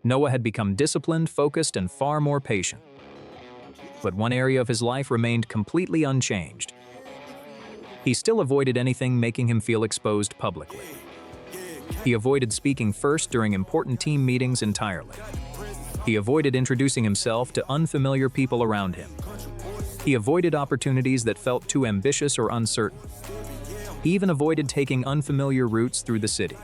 Noah had become disciplined, focused, and far more patient. But one area of his life remained completely unchanged. He still avoided anything making him feel exposed publicly. He avoided speaking first during important team meetings entirely. He avoided introducing himself to unfamiliar people around him. He avoided opportunities that felt too ambitious or uncertain. He even avoided taking unfamiliar routes through the city.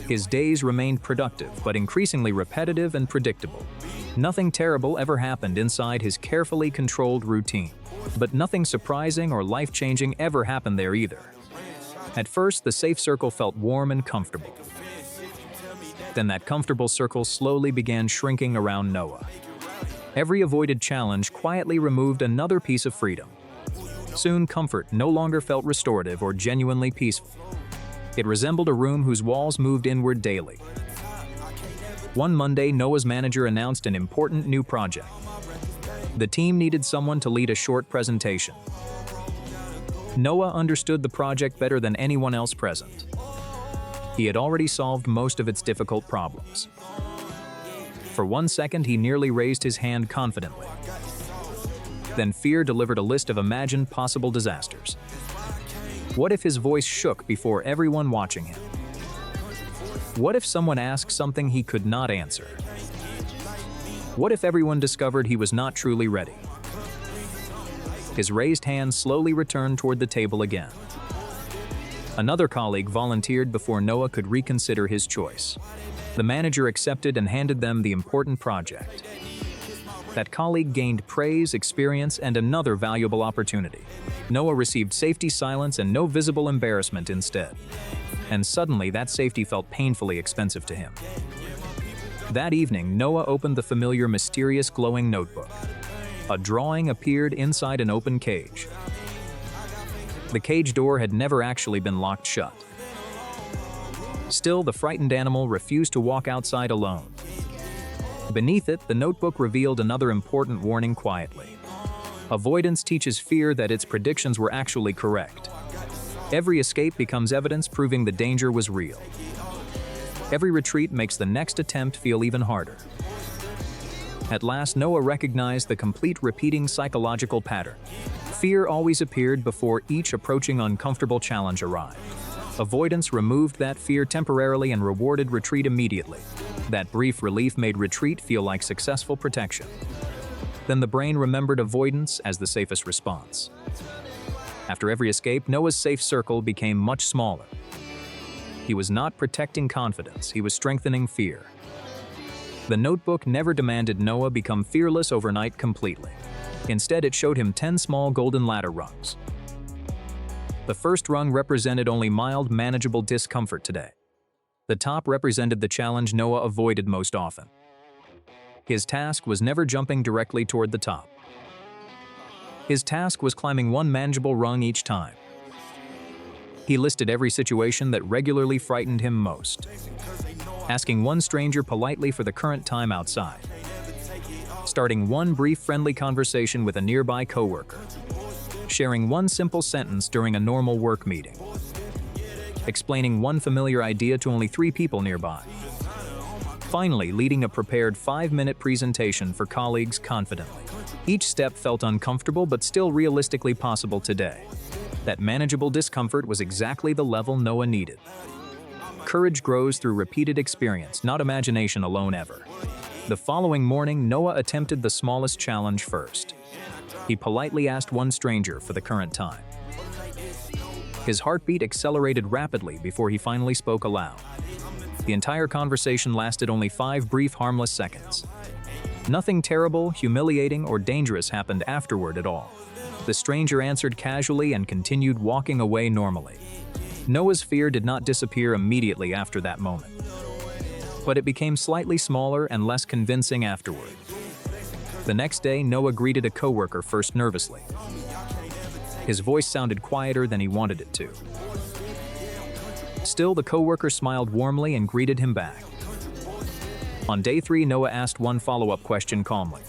His days remained productive, but increasingly repetitive and predictable. Nothing terrible ever happened inside his carefully controlled routine. But nothing surprising or life-changing ever happened there either. At first, the safe circle felt warm and comfortable. Then that comfortable circle slowly began shrinking around Noah. Every avoided challenge quietly removed another piece of freedom. Soon, comfort no longer felt restorative or genuinely peaceful. It resembled a room whose walls moved inward daily. One Monday, Noah's manager announced an important new project. The team needed someone to lead a short presentation. Noah understood the project better than anyone else present. He had already solved most of its difficult problems. For 1 second, he nearly raised his hand confidently. Then fear delivered a list of imagined possible disasters. What if his voice shook before everyone watching him? What if someone asked something he could not answer? What if everyone discovered he was not truly ready? His raised hand slowly returned toward the table again. Another colleague volunteered before Noah could reconsider his choice. The manager accepted and handed them the important project. That colleague gained praise, experience, and another valuable opportunity. Noah received safety, silence, and no visible embarrassment instead. And suddenly, that safety felt painfully expensive to him. That evening, Noah opened the familiar, mysterious, glowing notebook. A drawing appeared inside an open cage. The cage door had never actually been locked shut. Still, the frightened animal refused to walk outside alone. Beneath it, the notebook revealed another important warning quietly. Avoidance teaches fear that its predictions were actually correct. Every escape becomes evidence proving the danger was real. Every retreat makes the next attempt feel even harder. At last, Noah recognized the complete repeating psychological pattern. Fear always appeared before each approaching uncomfortable challenge arrived. Avoidance removed that fear temporarily and rewarded retreat immediately. That brief relief made retreat feel like successful protection. Then the brain remembered avoidance as the safest response. After every escape, Noah's safe circle became much smaller. He was not protecting confidence, he was strengthening fear. The notebook never demanded Noah become fearless overnight completely. Instead, it showed him 10 small golden ladder rungs. The first rung represented only mild, manageable discomfort today. The top represented the challenge Noah avoided most often. His task was never jumping directly toward the top. His task was climbing one manageable rung each time. He listed every situation that regularly frightened him most. Asking one stranger politely for the current time outside. Starting one brief friendly conversation with a nearby coworker. Sharing one simple sentence during a normal work meeting. Explaining one familiar idea to only 3 people nearby. Finally, leading a prepared 5-minute presentation for colleagues confidently. Each step felt uncomfortable but still realistically possible today. That manageable discomfort was exactly the level Noah needed. Courage grows through repeated experience, not imagination alone ever. The following morning, Noah attempted the smallest challenge first. He politely asked one stranger for the current time. His heartbeat accelerated rapidly before he finally spoke aloud. The entire conversation lasted only 5 brief, harmless seconds. Nothing terrible, humiliating, or dangerous happened afterward at all. The stranger answered casually and continued walking away normally. Noah's fear did not disappear immediately after that moment, but it became slightly smaller and less convincing afterward. The next day, Noah greeted a coworker first nervously. His voice sounded quieter than he wanted it to. Still, the coworker smiled warmly and greeted him back. On day 3, Noah asked one follow-up question calmly.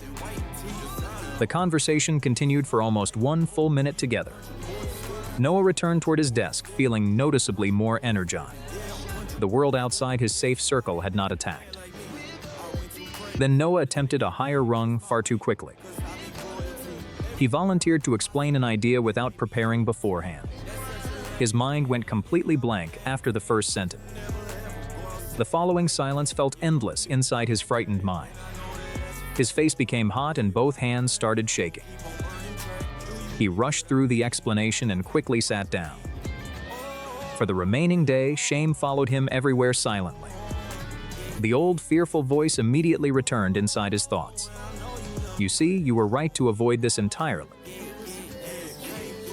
The conversation continued for almost 1 full minute together. Noah returned toward his desk, feeling noticeably more energized. The world outside his safe circle had not attacked. Then Noah attempted a higher rung far too quickly. He volunteered to explain an idea without preparing beforehand. His mind went completely blank after the first sentence. The following silence felt endless inside his frightened mind. His face became hot and both hands started shaking. He rushed through the explanation and quickly sat down. For the remaining day, shame followed him everywhere silently. The old fearful voice immediately returned inside his thoughts. You see, you were right to avoid this entirely.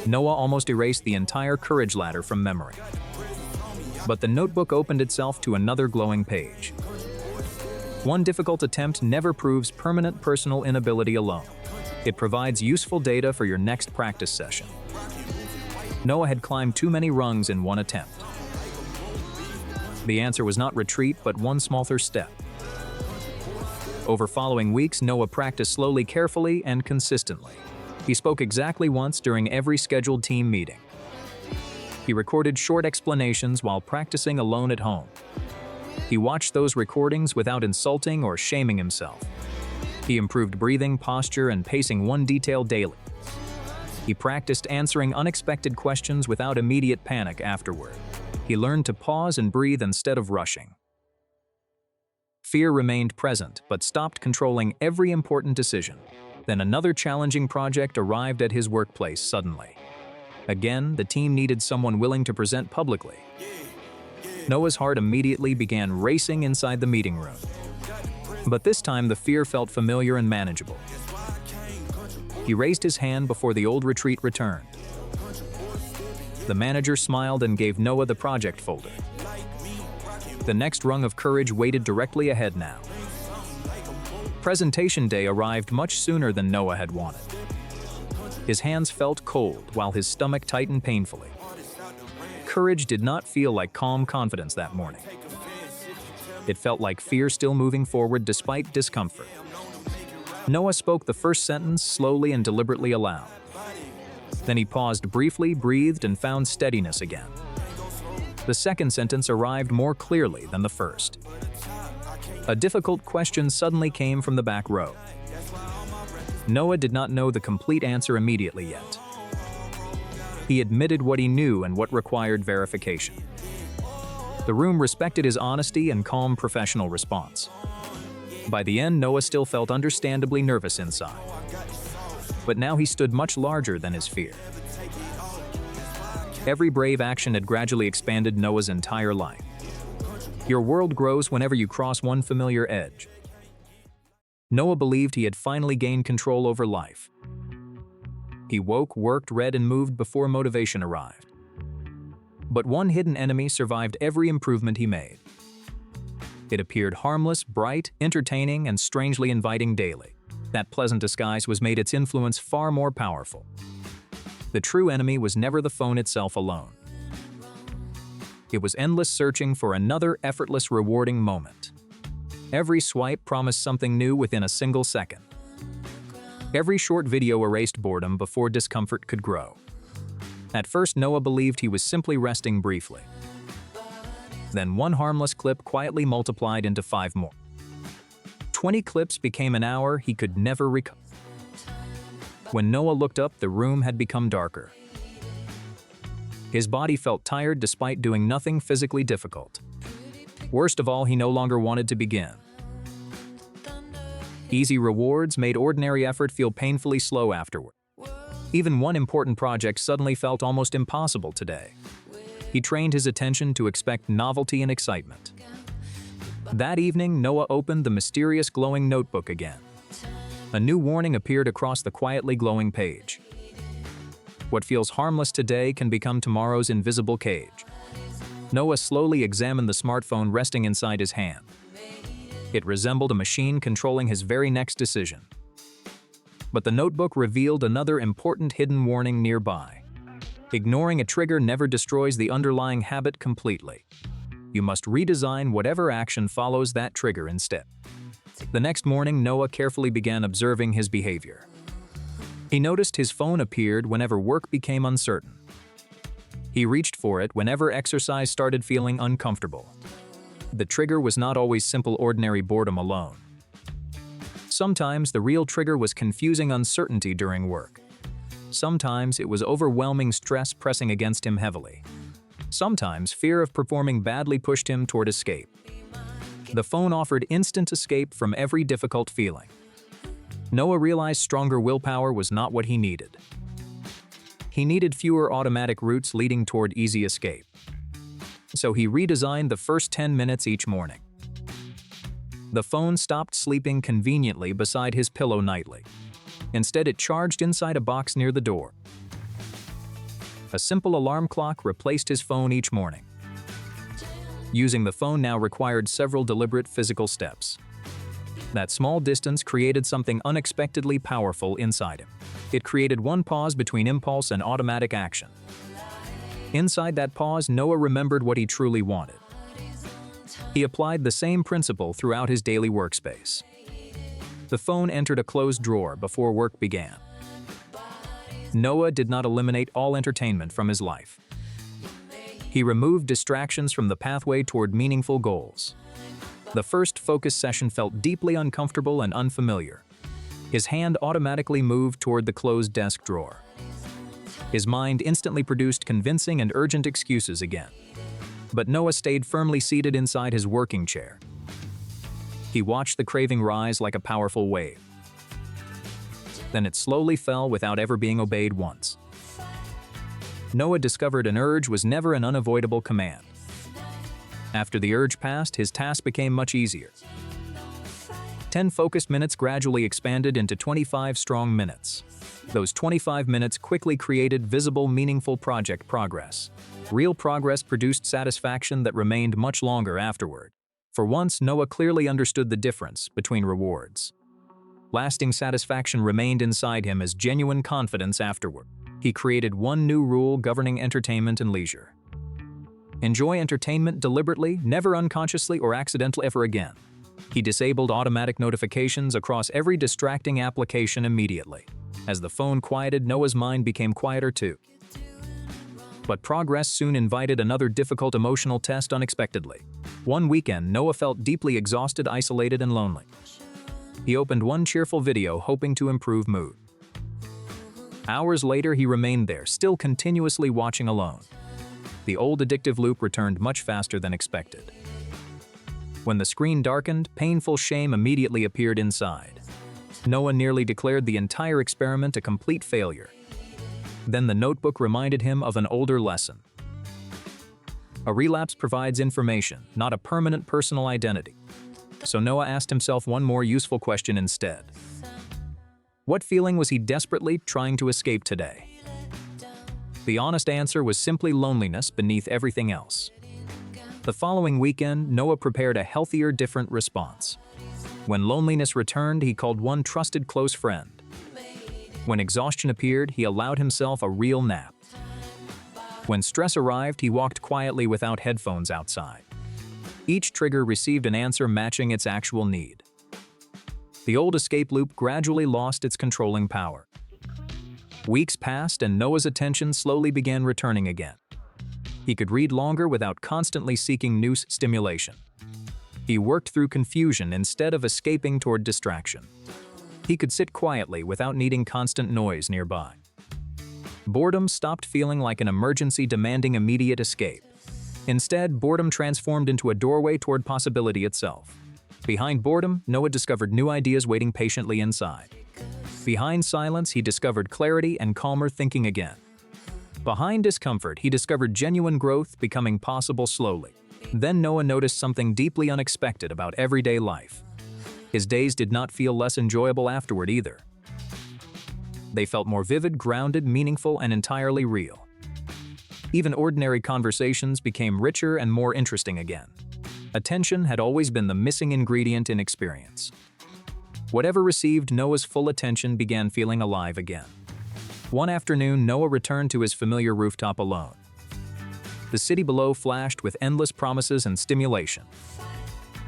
Noah almost erased the entire courage ladder from memory. But the notebook opened itself to another glowing page. One difficult attempt never proves permanent personal inability alone. It provides useful data for your next practice session. Noah had climbed too many rungs in one attempt. The answer was not retreat, but one smaller step. Over following weeks, Noah practiced slowly, carefully, and consistently. He spoke exactly once during every scheduled team meeting. He recorded short explanations while practicing alone at home. He watched those recordings without insulting or shaming himself. He improved breathing, posture, and pacing one detail daily. He practiced answering unexpected questions without immediate panic afterward. He learned to pause and breathe instead of rushing. Fear remained present, but stopped controlling every important decision. Then another challenging project arrived at his workplace suddenly. Again, the team needed someone willing to present publicly. Noah's heart immediately began racing inside the meeting room. But this time the fear felt familiar and manageable. He raised his hand before the old retreat returned. The manager smiled and gave Noah the project folder. The next rung of courage waited directly ahead now. Presentation day arrived much sooner than Noah had wanted. His hands felt cold while his stomach tightened painfully. Courage did not feel like calm confidence that morning. It felt like fear still moving forward despite discomfort. Noah spoke the first sentence slowly and deliberately aloud. Then he paused briefly, breathed, and found steadiness again. The second sentence arrived more clearly than the first. A difficult question suddenly came from the back row. Noah did not know the complete answer immediately yet. He admitted what he knew and what required verification. The room respected his honesty and calm professional response. By the end, Noah still felt understandably nervous inside. But now he stood much larger than his fear. Every brave action had gradually expanded Noah's entire life. Your world grows whenever you cross one familiar edge. Noah believed he had finally gained control over life. He woke, worked, read, and moved before motivation arrived. But one hidden enemy survived every improvement he made. It appeared harmless, bright, entertaining, and strangely inviting daily. That pleasant disguise was made its influence far more powerful. The true enemy was never the phone itself alone. It was endless searching for another effortless, rewarding moment. Every swipe promised something new within a single second. Every short video erased boredom before discomfort could grow. At first, Noah believed he was simply resting briefly. Then one harmless clip quietly multiplied into 5 more. 20 clips became an hour he could never recover. When Noah looked up, the room had become darker. His body felt tired despite doing nothing physically difficult. Worst of all, he no longer wanted to begin. Easy rewards made ordinary effort feel painfully slow afterward. Even one important project suddenly felt almost impossible today. He trained his attention to expect novelty and excitement. That evening, Noah opened the mysterious glowing notebook again. A new warning appeared across the quietly glowing page. What feels harmless today can become tomorrow's invisible cage. Noah slowly examined the smartphone resting inside his hand. It resembled a machine controlling his very next decision. But the notebook revealed another important hidden warning nearby. Ignoring a trigger never destroys the underlying habit completely. You must redesign whatever action follows that trigger instead. The next morning, Noah carefully began observing his behavior. He noticed his phone appeared whenever work became uncertain. He reached for it whenever exercise started feeling uncomfortable. The trigger was not always simple ordinary boredom alone. Sometimes the real trigger was confusing uncertainty during work. Sometimes it was overwhelming stress pressing against him heavily. Sometimes fear of performing badly pushed him toward escape. The phone offered instant escape from every difficult feeling. Noah realized stronger willpower was not what he needed. He needed fewer automatic routes leading toward easy escape. So he redesigned the first 10 minutes each morning. The phone stopped sleeping conveniently beside his pillow nightly. Instead, it charged inside a box near the door. A simple alarm clock replaced his phone each morning. Using the phone now required several deliberate physical steps. That small distance created something unexpectedly powerful inside him. It created one pause between impulse and automatic action. Inside that pause, Noah remembered what he truly wanted. He applied the same principle throughout his daily workspace. The phone entered a closed drawer before work began. Noah did not eliminate all entertainment from his life. He removed distractions from the pathway toward meaningful goals. The first focus session felt deeply uncomfortable and unfamiliar. His hand automatically moved toward the closed desk drawer. His mind instantly produced convincing and urgent excuses again. But Noah stayed firmly seated inside his working chair. He watched the craving rise like a powerful wave. Then it slowly fell without ever being obeyed once. Noah discovered an urge was never an unavoidable command. After the urge passed, his task became much easier. 10 focused minutes gradually expanded into 25 strong minutes. Those 25 minutes quickly created visible, meaningful project progress. Real progress produced satisfaction that remained much longer afterward. For once, Noah clearly understood the difference between rewards. Lasting satisfaction remained inside him as genuine confidence afterward. He created one new rule governing entertainment and leisure. Enjoy entertainment deliberately, never unconsciously or accidentally ever again. He disabled automatic notifications across every distracting application immediately. As the phone quieted, Noah's mind became quieter too. But progress soon invited another difficult emotional test unexpectedly. One weekend, Noah felt deeply exhausted, isolated, and lonely. He opened one cheerful video, hoping to improve mood. Hours later, he remained there, still continuously watching alone. The old addictive loop returned much faster than expected. When the screen darkened, painful shame immediately appeared inside. Noah nearly declared the entire experiment a complete failure. Then the notebook reminded him of an older lesson. A relapse provides information, not a permanent personal identity. So Noah asked himself one more useful question instead. What feeling was he desperately trying to escape today? The honest answer was simply loneliness beneath everything else. The following weekend, Noah prepared a healthier, different response. When loneliness returned, he called one trusted close friend. When exhaustion appeared, he allowed himself a real nap. When stress arrived, he walked quietly without headphones outside. Each trigger received an answer matching its actual need. The old escape loop gradually lost its controlling power. Weeks passed and Noah's attention slowly began returning again. He could read longer without constantly seeking new stimulation. He worked through confusion instead of escaping toward distraction. He could sit quietly without needing constant noise nearby. Boredom stopped feeling like an emergency demanding immediate escape. Instead, boredom transformed into a doorway toward possibility itself. Behind boredom, Noah discovered new ideas waiting patiently inside. Behind silence, he discovered clarity and calmer thinking again. Behind discomfort, he discovered genuine growth becoming possible slowly. Then Noah noticed something deeply unexpected about everyday life. His days did not feel less enjoyable afterward either. They felt more vivid, grounded, meaningful, and entirely real. Even ordinary conversations became richer and more interesting again. Attention had always been the missing ingredient in experience. Whatever received Noah's full attention began feeling alive again. One afternoon, Noah returned to his familiar rooftop alone. The city below flashed with endless promises and stimulation.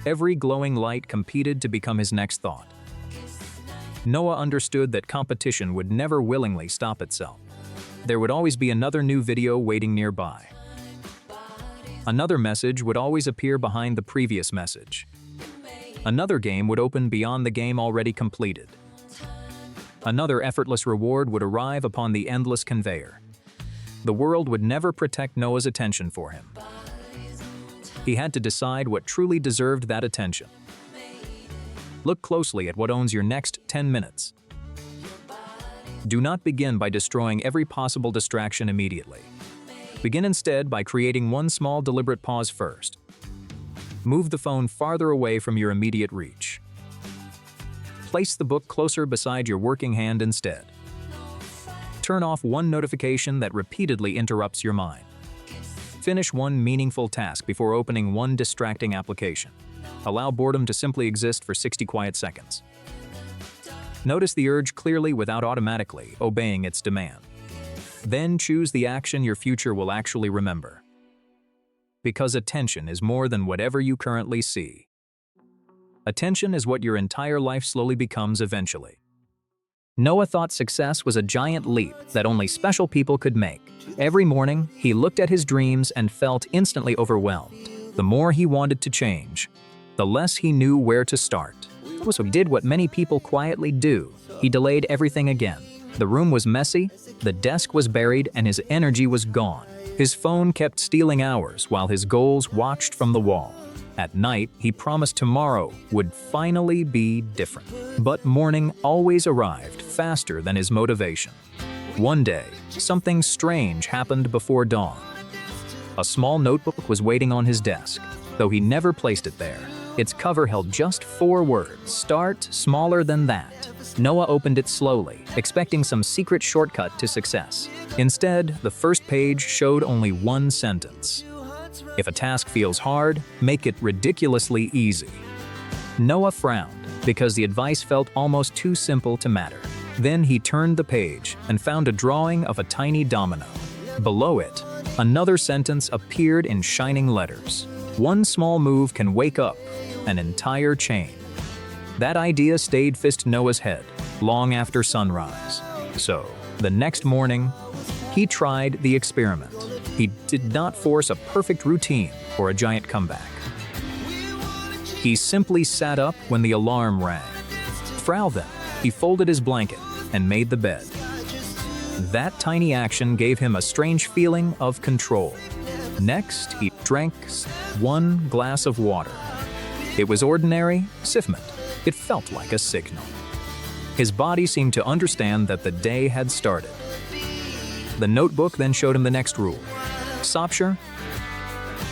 Every glowing light competed to become his next thought. Noah understood that competition would never willingly stop itself. There would always be another new video waiting nearby. Another message would always appear behind the previous message. Another game would open beyond the game already completed. Another effortless reward would arrive upon the endless conveyor. The world would never protect Noah's attention for him. He had to decide what truly deserved that attention. Look closely at what owns your next 10 minutes. Do not begin by destroying every possible distraction immediately. Begin instead by creating one small deliberate pause first. Move the phone farther away from your immediate reach. Place the book closer beside your working hand instead. Turn off one notification that repeatedly interrupts your mind. Finish one meaningful task before opening one distracting application. Allow boredom to simply exist for 60 quiet seconds. Notice the urge clearly without automatically obeying its demand. Then choose the action your future will actually remember. Because attention is more than whatever you currently see. Attention is what your entire life slowly becomes eventually. Noah thought success was a giant leap that only special people could make. Every morning, he looked at his dreams and felt instantly overwhelmed. The more he wanted to change, the less he knew where to start. So he did what many people quietly do. He delayed everything again. The room was messy, the desk was buried, and his energy was gone. His phone kept stealing hours while his goals watched from the wall. At night, he promised tomorrow would finally be different. But morning always arrived faster than his motivation. One day, something strange happened before dawn. A small notebook was waiting on his desk, though he never placed it there. Its cover held just 4 words, "Start smaller than that." Noah opened it slowly, expecting some secret shortcut to success. Instead, the first page showed only one sentence. If a task feels hard, make it ridiculously easy. Noah frowned because the advice felt almost too simple to matter. Then he turned the page and found a drawing of a tiny domino. Below it, another sentence appeared in shining letters. One small move can wake up an entire chain. That idea stayed fixed in Noah's head long after sunrise. So, the next morning, he tried the experiment. He did not force a perfect routine or a giant comeback. He simply sat up when the alarm rang. Then, he folded his blanket and made the bed. That tiny action gave him a strange feeling of control. Next, he drank one glass of water. It was ordinary siphment. It felt like a signal. His body seemed to understand that the day had started. The notebook then showed him the next rule. Sapshire,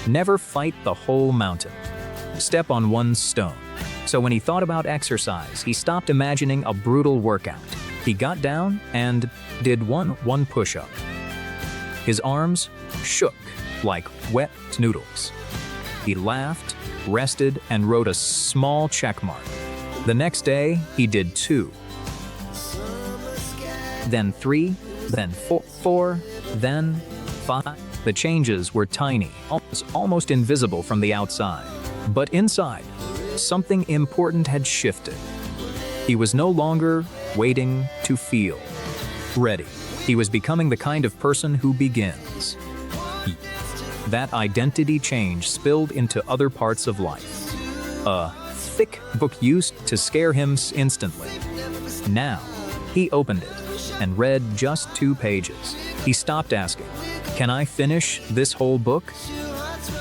never fight the whole mountain. Step on one stone. So when he thought about exercise, he stopped imagining a brutal workout. He got down and did one push-up. His arms shook like wet noodles. He laughed, rested, and wrote a small check mark. The next day, he did 2. Then 3, then 4, then 5. The changes were tiny, almost invisible from the outside. But inside, something important had shifted. He was no longer waiting to feel ready. He was becoming the kind of person who begins. That identity change spilled into other parts of life. A thick book used to scare him instantly. Now, he opened it and read just 2 pages. He stopped asking, "Can I finish this whole book?"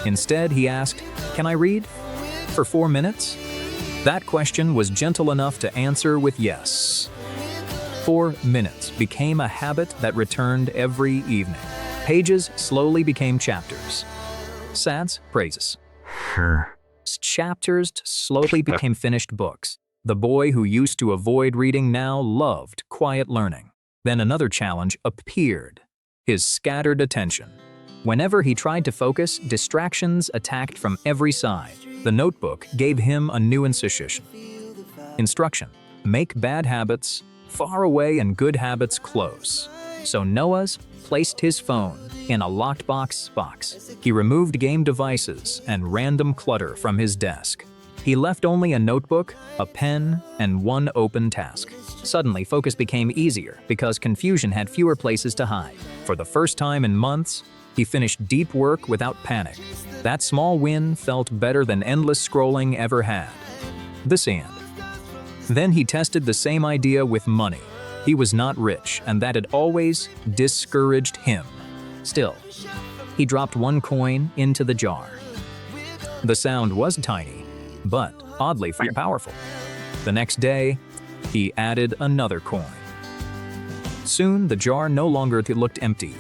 Instead, he asked, "Can I read for 4 minutes?" That question was gentle enough to answer with yes. 4 minutes became a habit that returned every evening. Pages slowly became chapters. Sads, praises. Chapters slowly became finished books. The boy who used to avoid reading now loved quiet learning. Then another challenge appeared: his scattered attention. Whenever he tried to focus, distractions attacked from every side. The notebook gave him a new instruction: make bad habits far away and good habits close. So Noah's placed his phone in a locked box. He removed game devices and random clutter from his desk. He left only a notebook, a pen, and one open task. Suddenly, focus became easier because confusion had fewer places to hide. For the first time in months, he finished deep work without panic. That small win felt better than endless scrolling ever had. the sand. Then he tested the same idea with money. He was not rich, and that had always discouraged him. Still, he dropped one coin into the jar. The sound was tiny, but oddly powerful. The next day, he added another coin. Soon, the jar no longer looked empty.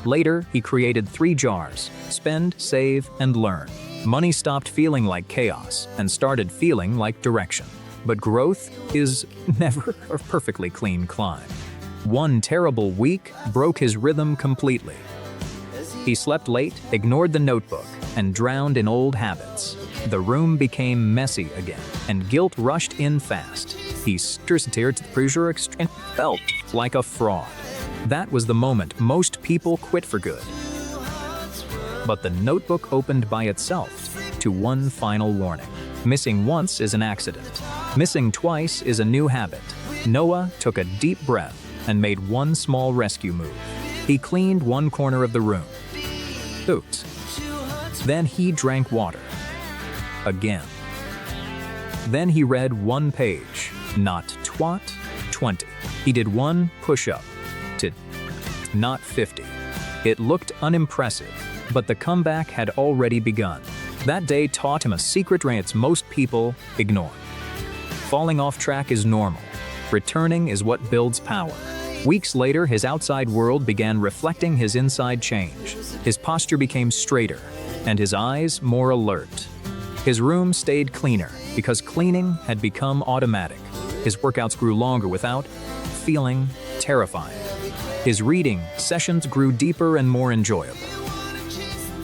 Later, he created 3 jars: spend, save, and learn. Money stopped feeling like chaos and started feeling like direction. But growth is never a perfectly clean climb. One terrible week broke his rhythm completely. He slept late, ignored the notebook, and drowned in old habits. The room became messy again, and guilt rushed in fast. He stared to the pressure and felt like a fraud. That was the moment most people quit for good. But the notebook opened by itself to one final warning. Missing once is an accident. Missing twice is a new habit. Noah took a deep breath and made one small rescue move. He cleaned one corner of the room. Oops. Then he drank water. Again. Then he read one page, not 20. He did one push-up, not 50. It looked unimpressive, but the comeback had already begun. That day taught him a secret trance most people ignore. Falling off track is normal. Returning is what builds power. Weeks later, his outside world began reflecting his inside change. His posture became straighter, and his eyes more alert. His room stayed cleaner because cleaning had become automatic. His workouts grew longer without feeling terrifying. His reading sessions grew deeper and more enjoyable.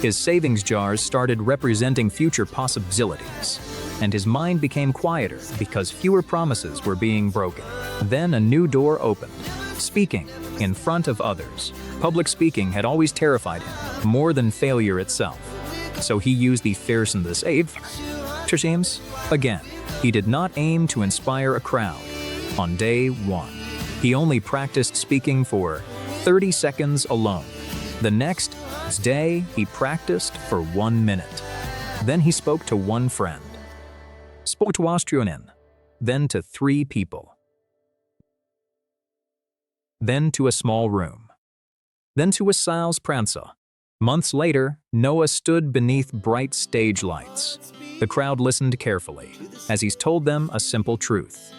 His savings jars started representing future possibilities, and his mind became quieter because fewer promises were being broken. Then a new door opened. Speaking in front of others. Public speaking had always terrified him, more than failure itself. So he used the fierce and the save James again. He did not aim to inspire a crowd. On day 1, he only practiced speaking for 30 seconds alone. The next day, he practiced for 1 minute. Then he spoke to one friend. Spoke to Austrianen. Then to 3 people. Then to a small room. Then to a Sal's Pranza. Months later, Noah stood beneath bright stage lights. The crowd listened carefully, as he told them a simple truth.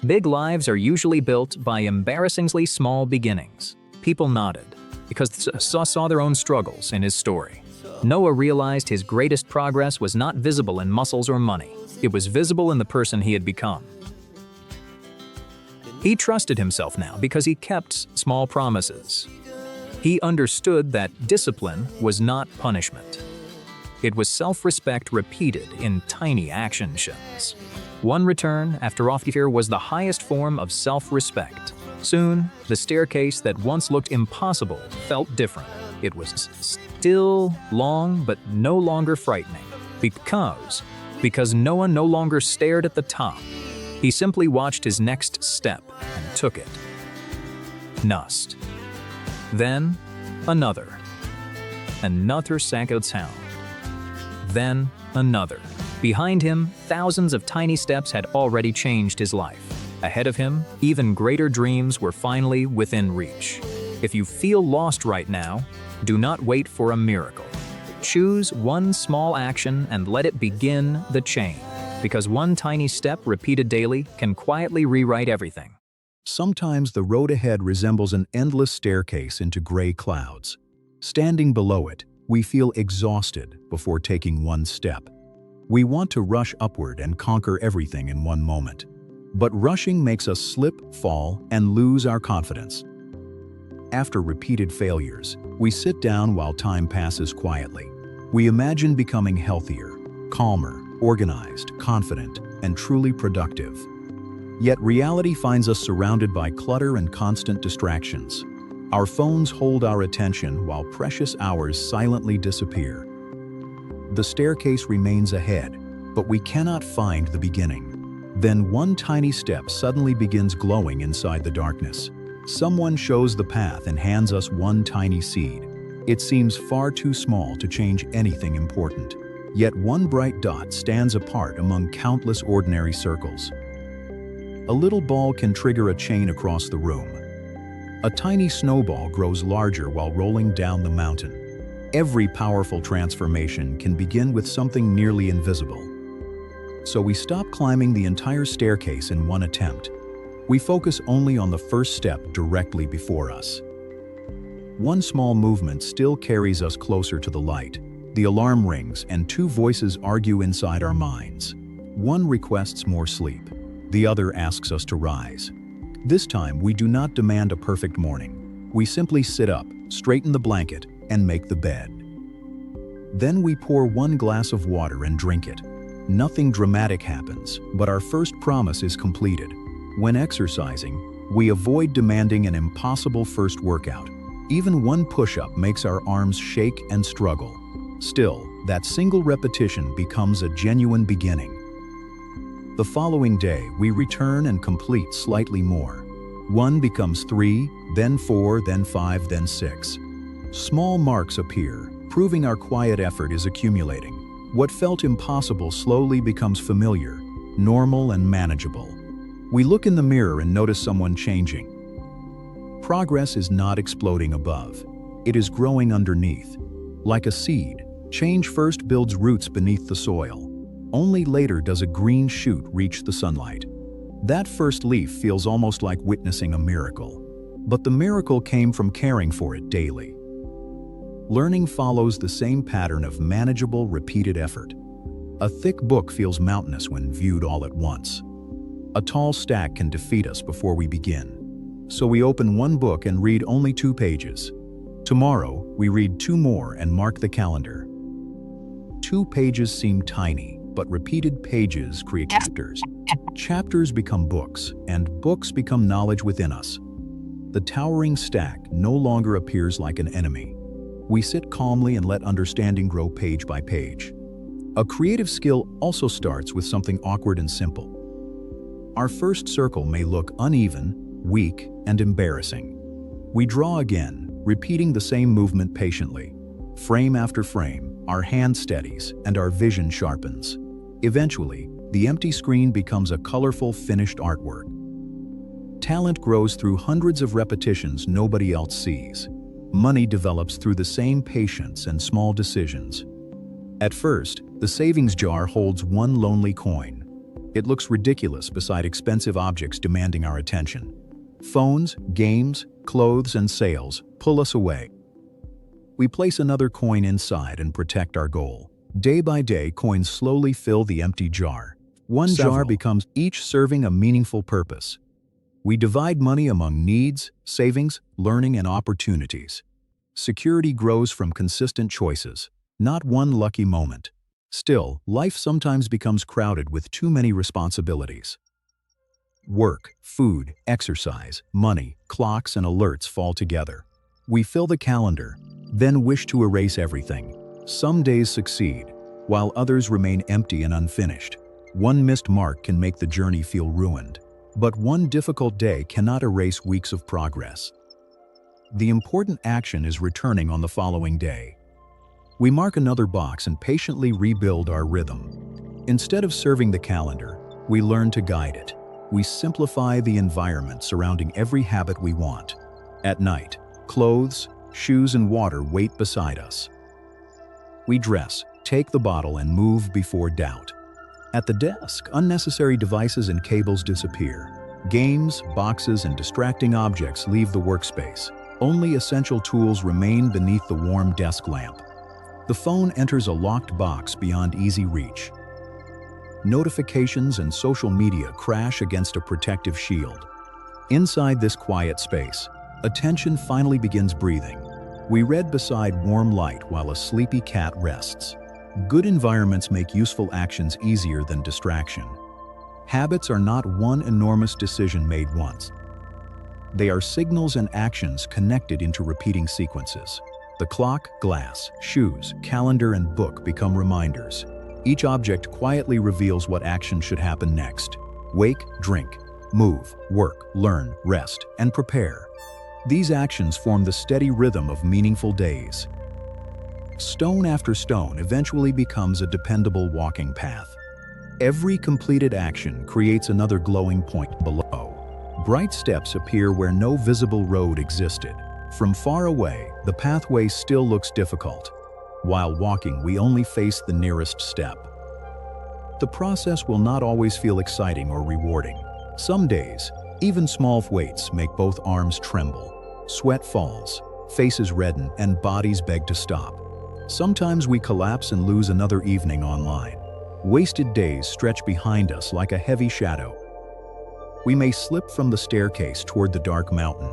Big lives are usually built by embarrassingly small beginnings. People nodded, because they saw their own struggles in his story. Noah realized his greatest progress was not visible in muscles or money. It was visible in the person he had become. He trusted himself now because he kept small promises. He understood that discipline was not punishment. It was self-respect repeated in tiny actions. One return after off-year was the highest form of self-respect. Soon, the staircase that once looked impossible felt different. It was still long, but no longer frightening. Because Noah no longer stared at the top. He simply watched his next step and took it. Nust. Then, another. Another second sound. Then, another. Behind him, thousands of tiny steps had already changed his life. Ahead of him, even greater dreams were finally within reach. If you feel lost right now, do not wait for a miracle. Choose one small action and let it begin the chain, because one tiny step repeated daily can quietly rewrite everything. Sometimes the road ahead resembles an endless staircase into gray clouds. Standing below it, we feel exhausted before taking one step. We want to rush upward and conquer everything in one moment. But rushing makes us slip, fall, and lose our confidence. After repeated failures, we sit down while time passes quietly. We imagine becoming healthier, calmer, organized, confident, and truly productive. Yet reality finds us surrounded by clutter and constant distractions. Our phones hold our attention while precious hours silently disappear. The staircase remains ahead, but we cannot find the beginning. Then one tiny step suddenly begins glowing inside the darkness. Someone shows the path and hands us one tiny seed. It seems far too small to change anything important. Yet one bright dot stands apart among countless ordinary circles. A little ball can trigger a chain across the room. A tiny snowball grows larger while rolling down the mountain. Every powerful transformation can begin with something nearly invisible. So we stop climbing the entire staircase in one attempt. We focus only on the first step directly before us. One small movement still carries us closer to the light. The alarm rings and two voices argue inside our minds. One requests more sleep. The other asks us to rise. This time, we do not demand a perfect morning. We simply sit up, straighten the blanket, and make the bed. Then we pour one glass of water and drink it. Nothing dramatic happens, but our first promise is completed. When exercising, we avoid demanding an impossible first workout. Even one push-up makes our arms shake and struggle. Still, that single repetition becomes a genuine beginning. The following day, we return and complete slightly more. 1 becomes 3, then 4, then 5, then 6. Small marks appear, proving our quiet effort is accumulating. What felt impossible slowly becomes familiar, normal and manageable. We look in the mirror and notice someone changing. Progress is not exploding above. It is growing underneath. Like a seed, change first builds roots beneath the soil. Only later does a green shoot reach the sunlight. That first leaf feels almost like witnessing a miracle. But the miracle came from caring for it daily. Learning follows the same pattern of manageable, repeated effort. A thick book feels mountainous when viewed all at once. A tall stack can defeat us before we begin. So we open one book and read only 2 pages. Tomorrow, we read 2 more and mark the calendar. 2 pages seem tiny, but repeated pages create chapters. Chapters become books, and books become knowledge within us. The towering stack no longer appears like an enemy. We sit calmly and let understanding grow page by page. A creative skill also starts with something awkward and simple. Our first circle may look uneven, weak, and embarrassing. We draw again, repeating the same movement patiently. Frame after frame, our hand steadies and our vision sharpens. Eventually, the empty screen becomes a colorful, finished artwork. Talent grows through hundreds of repetitions nobody else sees. Money develops through the same patience and small decisions. At first, the savings jar holds one lonely coin. It looks ridiculous beside expensive objects demanding our attention. Phones, games, clothes, and sales pull us away. We place another coin inside and protect our goal. Day by day, coins slowly fill the empty jar. One jar becomes each serving a meaningful purpose. We divide money among needs, savings, learning, and opportunities. Security grows from consistent choices, not one lucky moment. Still, life sometimes becomes crowded with too many responsibilities. Work, food, exercise, money, clocks, and alerts fall together. We fill the calendar, then wish to erase everything. Some days succeed, while others remain empty and unfinished. One missed mark can make the journey feel ruined. But one difficult day cannot erase weeks of progress. The important action is returning on the following day. We mark another box and patiently rebuild our rhythm. Instead of serving the calendar, we learn to guide it. We simplify the environment surrounding every habit we want. At night, clothes, shoes, and water wait beside us. We dress, take the bottle, and move before doubt. At the desk, unnecessary devices and cables disappear. Games, boxes, and distracting objects leave the workspace. Only essential tools remain beneath the warm desk lamp. The phone enters a locked box beyond easy reach. Notifications and social media crash against a protective shield. Inside this quiet space, attention finally begins breathing. We read beside warm light while a sleepy cat rests. Good environments make useful actions easier than distraction. Habits are not one enormous decision made once. They are signals and actions connected into repeating sequences. The clock, glass, shoes, calendar, and book become reminders. Each object quietly reveals what action should happen next. Wake, drink, move, work, learn, rest, and prepare. These actions form the steady rhythm of meaningful days. Stone after stone eventually becomes a dependable walking path. Every completed action creates another glowing point below. Bright steps appear where no visible road existed. From far away, the pathway still looks difficult. While walking, we only face the nearest step. The process will not always feel exciting or rewarding. Some days, even small weights make both arms tremble. Sweat falls, faces redden, and bodies beg to stop. Sometimes we collapse and lose another evening online. Wasted days stretch behind us like a heavy shadow. We may slip from the staircase toward the dark mountain.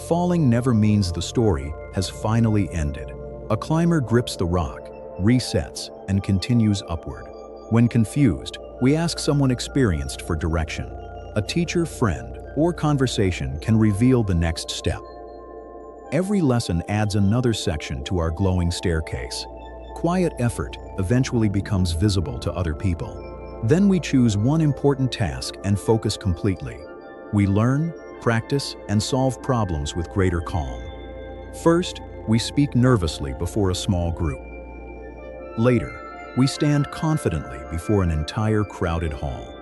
Falling never means the story has finally ended. A climber grips the rock, resets, and continues upward. When confused, we ask someone experienced for direction. A teacher, friend, or conversation can reveal the next step. Every lesson adds another section to our glowing staircase. Quiet effort eventually becomes visible to other people. Then we choose one important task and focus completely. We learn, practice, and solve problems with greater calm. First, we speak nervously before a small group. Later, we stand confidently before an entire crowded hall.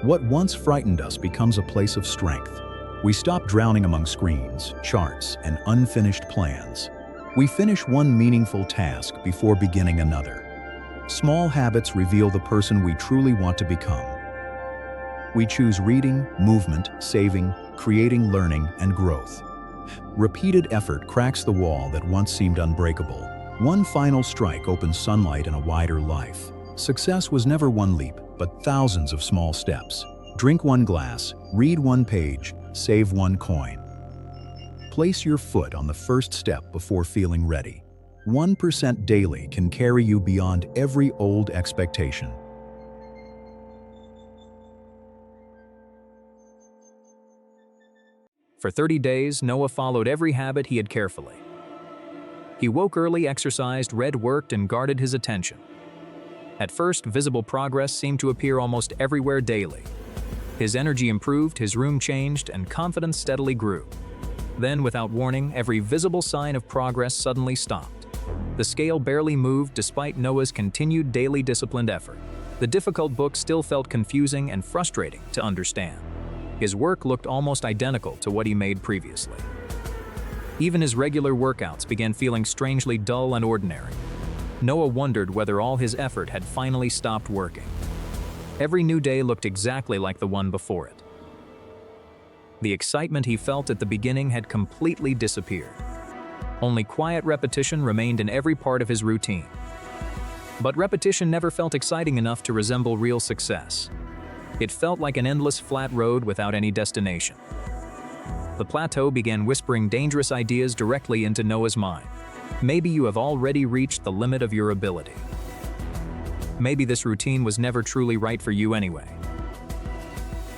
What once frightened us becomes a place of strength. We stop drowning among screens, charts, and unfinished plans. We finish one meaningful task before beginning another. Small habits reveal the person we truly want to become. We choose reading, movement, saving, creating, learning, and growth. Repeated effort cracks the wall that once seemed unbreakable. One final strike opens sunlight and a wider life. Success was never one leap, but thousands of small steps. Drink one glass, read one page, save one coin. Place your foot on the first step before feeling ready. 1% daily can carry you beyond every old expectation. For 30 days, Noah followed every habit he had carefully. He woke early, exercised, read, worked, and guarded his attention. At first, visible progress seemed to appear almost everywhere daily. His energy improved, his room changed, and confidence steadily grew. Then, without warning, every visible sign of progress suddenly stopped. The scale barely moved despite Noah's continued daily disciplined effort. The difficult book still felt confusing and frustrating to understand. His work looked almost identical to what he made previously. Even his regular workouts began feeling strangely dull and ordinary. Noah wondered whether all his effort had finally stopped working. Every new day looked exactly like the one before it. The excitement he felt at the beginning had completely disappeared. Only quiet repetition remained in every part of his routine. But repetition never felt exciting enough to resemble real success. It felt like an endless flat road without any destination. The plateau began whispering dangerous ideas directly into Noah's mind. Maybe you have already reached the limit of your ability. Maybe this routine was never truly right for you anyway.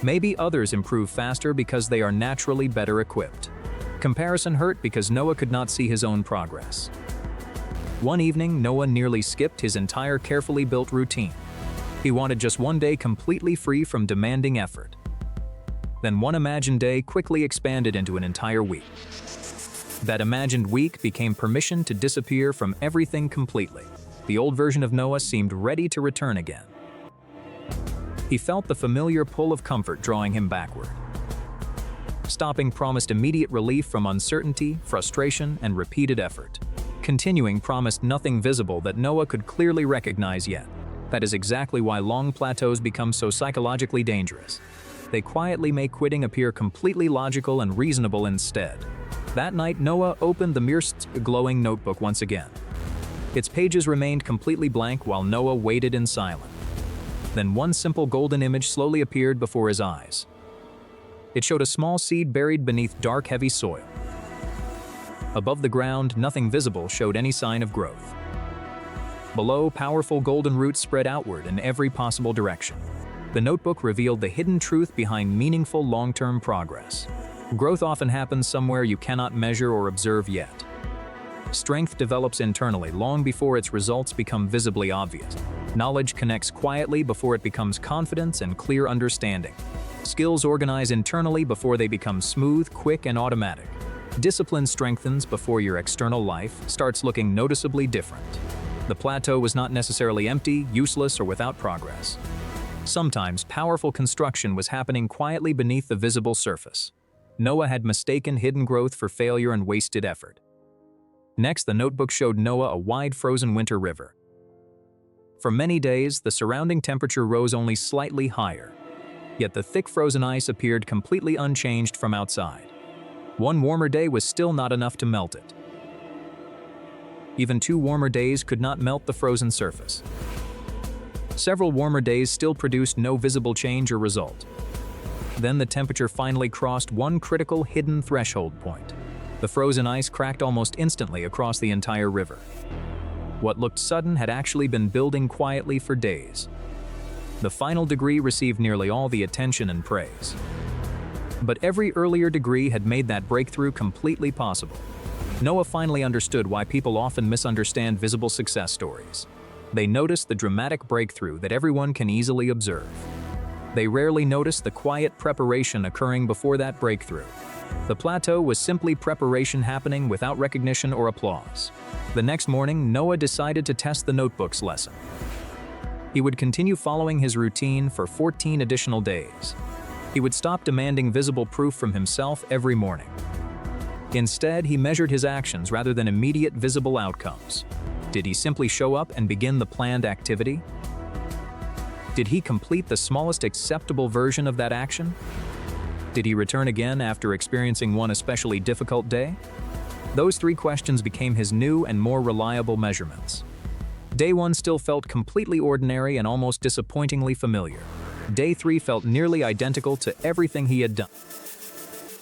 Maybe others improve faster because they are naturally better equipped. Comparison hurt because Noah could not see his own progress. One evening, Noah nearly skipped his entire carefully built routine. He wanted just one day completely free from demanding effort. Then one imagined day quickly expanded into an entire week. That imagined week became permission to disappear from everything completely. The old version of Noah seemed ready to return again. He felt the familiar pull of comfort drawing him backward. Stopping promised immediate relief from uncertainty, frustration, and repeated effort. Continuing promised nothing visible that Noah could clearly recognize yet. That is exactly why long plateaus become so psychologically dangerous. They quietly make quitting appear completely logical and reasonable instead. That night, Noah opened the glowing notebook once again. Its pages remained completely blank while Noah waited in silence. Then one simple golden image slowly appeared before his eyes. It showed a small seed buried beneath dark, heavy soil. Above the ground, nothing visible showed any sign of growth. Below, powerful golden roots spread outward in every possible direction. The notebook revealed the hidden truth behind meaningful long-term progress. Growth often happens somewhere you cannot measure or observe yet. Strength develops internally long before its results become visibly obvious. Knowledge connects quietly before it becomes confidence and clear understanding. Skills organize internally before they become smooth, quick, and automatic. Discipline strengthens before your external life starts looking noticeably different. The plateau was not necessarily empty, useless, or without progress. Sometimes powerful construction was happening quietly beneath the visible surface. Noah had mistaken hidden growth for failure and wasted effort. Next, the notebook showed Noah a wide frozen winter river. For many days, the surrounding temperature rose only slightly higher. Yet the thick frozen ice appeared completely unchanged from outside. One warmer day was still not enough to melt it. Even 2 warmer days could not melt the frozen surface. Several warmer days still produced no visible change or result. Then the temperature finally crossed one critical hidden threshold point. The frozen ice cracked almost instantly across the entire river. What looked sudden had actually been building quietly for days. The final degree received nearly all the attention and praise. But every earlier degree had made that breakthrough completely possible. Noah finally understood why people often misunderstand visible success stories. They notice the dramatic breakthrough that everyone can easily observe. They rarely notice the quiet preparation occurring before that breakthrough. The plateau was simply preparation happening without recognition or applause. The next morning, Noah decided to test the notebook's lesson. He would continue following his routine for 14 additional days. He would stop demanding visible proof from himself every morning. Instead, he measured his actions rather than immediate visible outcomes. Did he simply show up and begin the planned activity? Did he complete the smallest acceptable version of that action? Did he return again after experiencing one especially difficult day? Those 3 questions became his new and more reliable measurements. Day 1 still felt completely ordinary and almost disappointingly familiar. Day 3 felt nearly identical to everything he had done.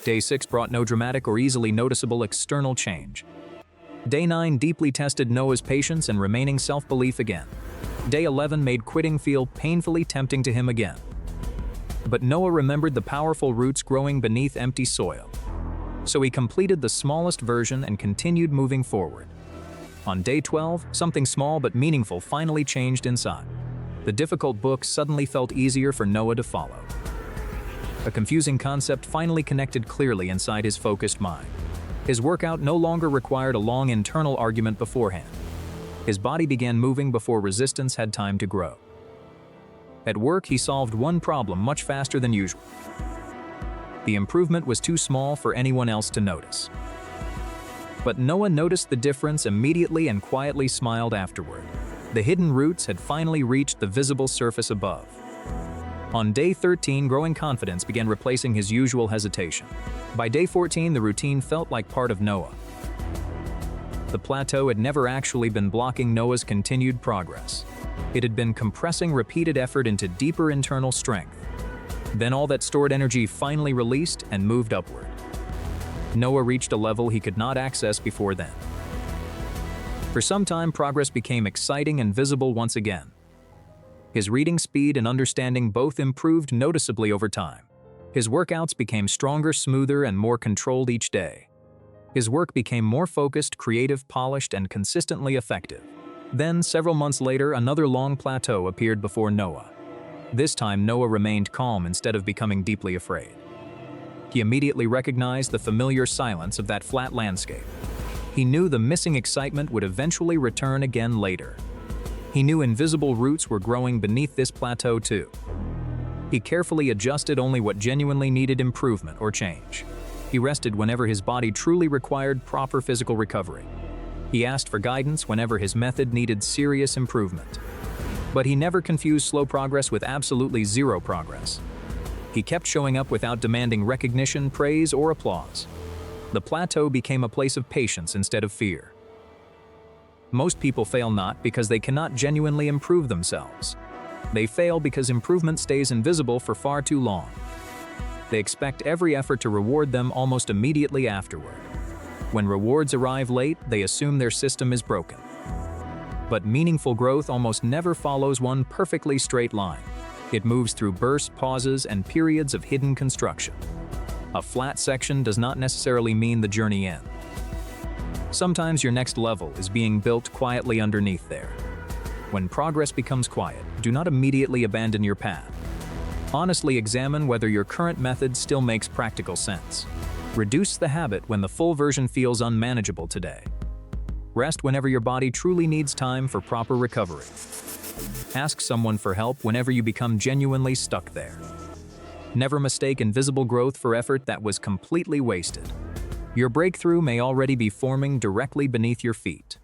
Day 6 brought no dramatic or easily noticeable external change. Day 9 deeply tested Noah's patience and remaining self-belief again. Day 11 made quitting feel painfully tempting to him again. But Noah remembered the powerful roots growing beneath empty soil. So he completed the smallest version and continued moving forward. On day 12, something small but meaningful finally changed inside. The difficult book suddenly felt easier for Noah to follow. A confusing concept finally connected clearly inside his focused mind. His workout no longer required a long internal argument beforehand. His body began moving before resistance had time to grow. At work, he solved one problem much faster than usual. The improvement was too small for anyone else to notice. But Noah noticed the difference immediately and quietly smiled afterward. The hidden roots had finally reached the visible surface above. On day 13, growing confidence began replacing his usual hesitation. By day 14, the routine felt like part of Noah. The plateau had never actually been blocking Noah's continued progress. It had been compressing repeated effort into deeper internal strength. Then all that stored energy finally released and moved upward. Noah reached a level he could not access before then. For some time, progress became exciting and visible once again. His reading speed and understanding both improved noticeably over time. His workouts became stronger, smoother, and more controlled each day. His work became more focused, creative, polished, and consistently effective. Then, several months later, another long plateau appeared before Noah. This time, Noah remained calm instead of becoming deeply afraid. He immediately recognized the familiar silence of that flat landscape. He knew the missing excitement would eventually return again later. He knew invisible roots were growing beneath this plateau too. He carefully adjusted only what genuinely needed improvement or change. He rested whenever his body truly required proper physical recovery. He asked for guidance whenever his method needed serious improvement. But he never confused slow progress with absolutely zero progress. He kept showing up without demanding recognition, praise, or applause. The plateau became a place of patience instead of fear. Most people fail not because they cannot genuinely improve themselves. They fail because improvement stays invisible for far too long. They expect every effort to reward them almost immediately afterward. When rewards arrive late, they assume their system is broken. But meaningful growth almost never follows one perfectly straight line. It moves through bursts, pauses, and periods of hidden construction. A flat section does not necessarily mean the journey ends. Sometimes your next level is being built quietly underneath there. When progress becomes quiet, do not immediately abandon your path. Honestly examine whether your current method still makes practical sense. Reduce the habit when the full version feels unmanageable today. Rest whenever your body truly needs time for proper recovery. Ask someone for help whenever you become genuinely stuck there. Never mistake invisible growth for effort that was completely wasted. Your breakthrough may already be forming directly beneath your feet.